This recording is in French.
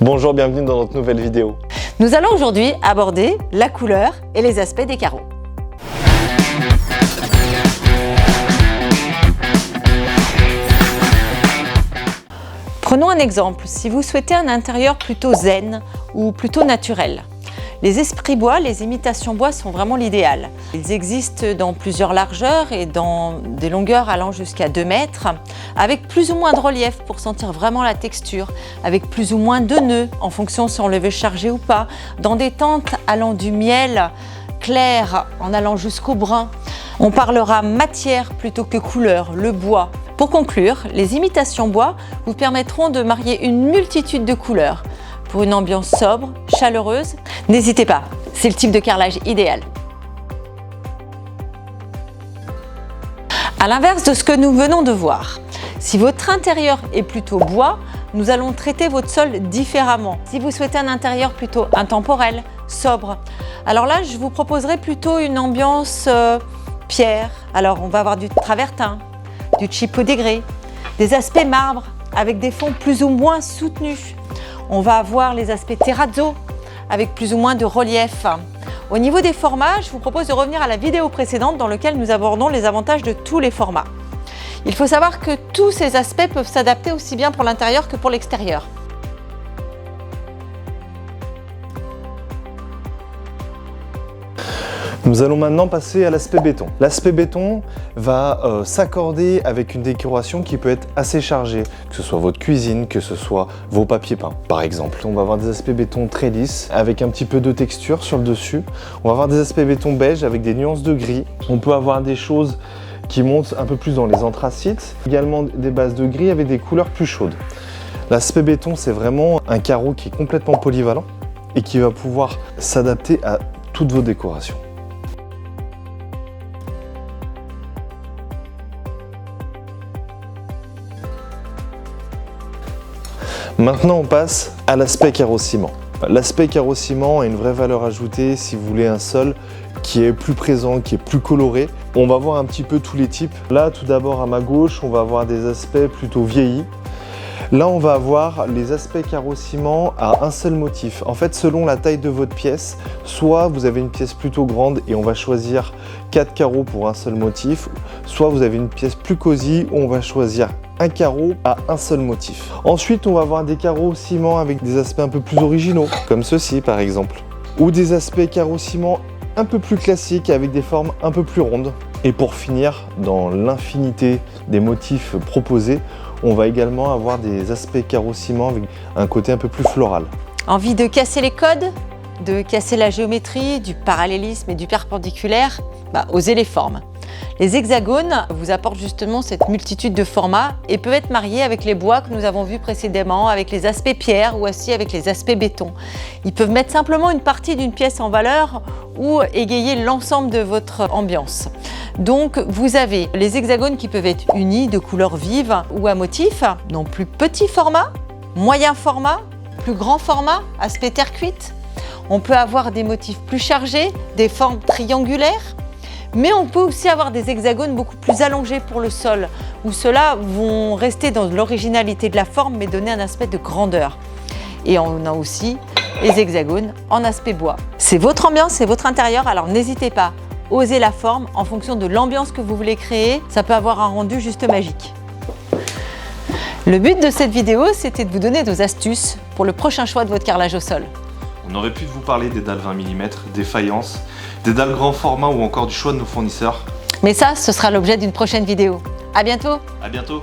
Bonjour, bienvenue dans notre nouvelle vidéo. Nous allons aujourd'hui aborder la couleur et les aspects des carreaux. Prenons un exemple, si vous souhaitez un intérieur plutôt zen ou plutôt naturel. Les esprits bois, les imitations bois sont vraiment l'idéal. Ils existent dans plusieurs largeurs et dans des longueurs allant jusqu'à 2 mètres, avec plus ou moins de relief pour sentir vraiment la texture, avec plus ou moins de nœuds en fonction si on le veut charger ou pas, dans des teintes allant du miel clair en allant jusqu'au brun. On parlera matière plutôt que couleur, le bois. Pour conclure, les imitations bois vous permettront de marier une multitude de couleurs pour une ambiance sobre, chaleureuse. N'hésitez pas, c'est le type de carrelage idéal. À l'inverse de ce que nous venons de voir, si votre intérieur est plutôt bois, nous allons traiter votre sol différemment. Si vous souhaitez un intérieur plutôt intemporel, sobre, alors là, je vous proposerai plutôt une ambiance pierre. Alors, on va avoir du travertin, du chipoté gris, des aspects marbre avec des fonds plus ou moins soutenus. On va avoir les aspects terrazzo avec plus ou moins de relief. Au niveau des formats, je vous propose de revenir à la vidéo précédente dans laquelle nous abordons les avantages de tous les formats. Il faut savoir que tous ces aspects peuvent s'adapter aussi bien pour l'intérieur que pour l'extérieur. Nous allons maintenant passer à l'aspect béton. L'aspect béton va s'accorder avec une décoration qui peut être assez chargée, que ce soit votre cuisine, que ce soit vos papiers peints par exemple. On va avoir des aspects béton très lisses avec un petit peu de texture sur le dessus. On va avoir des aspects béton beige avec des nuances de gris. On peut avoir des choses qui montent un peu plus dans les anthracites, également des bases de gris avec des couleurs plus chaudes. L'aspect béton, c'est vraiment un carreau qui est complètement polyvalent et qui va pouvoir s'adapter à toutes vos décorations. Maintenant, on passe à l'aspect carreau-ciment. L'aspect carreau-ciment a une vraie valeur ajoutée si vous voulez un sol qui est plus présent, qui est plus coloré. On va voir un petit peu tous les types. Là, tout d'abord à ma gauche, on va avoir des aspects plutôt vieillis. Là, on va avoir les aspects carreau-ciment à un seul motif. En fait, selon la taille de votre pièce, soit vous avez une pièce plutôt grande et on va choisir 4 carreaux pour un seul motif, soit vous avez une pièce plus cosy où on va choisir un carreau à un seul motif. Ensuite, on va avoir des carreaux ciment avec des aspects un peu plus originaux, comme ceci par exemple. Ou des aspects carreaux ciment un peu plus classiques avec des formes un peu plus rondes. Et pour finir, dans l'infinité des motifs proposés, on va également avoir des aspects carreaux ciment avec un côté un peu plus floral. Envie de casser les codes, de casser la géométrie, du parallélisme et du perpendiculaire? Osez les formes. Les hexagones vous apportent justement cette multitude de formats et peuvent être mariés avec les bois que nous avons vus précédemment, avec les aspects pierre ou aussi avec les aspects béton. Ils peuvent mettre simplement une partie d'une pièce en valeur ou égayer l'ensemble de votre ambiance. Donc vous avez les hexagones qui peuvent être unis de couleurs vives ou à motifs, non plus petit format, moyen format, plus grand format, aspect terre cuite. On peut avoir des motifs plus chargés, des formes triangulaires. Mais on peut aussi avoir des hexagones beaucoup plus allongés pour le sol, où ceux-là vont rester dans l'originalité de la forme, mais donner un aspect de grandeur. Et on a aussi les hexagones en aspect bois. C'est votre ambiance, c'est votre intérieur, alors n'hésitez pas, osez la forme en fonction de l'ambiance que vous voulez créer. Ça peut avoir un rendu juste magique. Le but de cette vidéo, c'était de vous donner nos astuces pour le prochain choix de votre carrelage au sol. On aurait pu vous parler des dalles 20 mm, des faïences, des dalles grand format ou encore du choix de nos fournisseurs. Mais ça, ce sera l'objet d'une prochaine vidéo. À bientôt! À bientôt!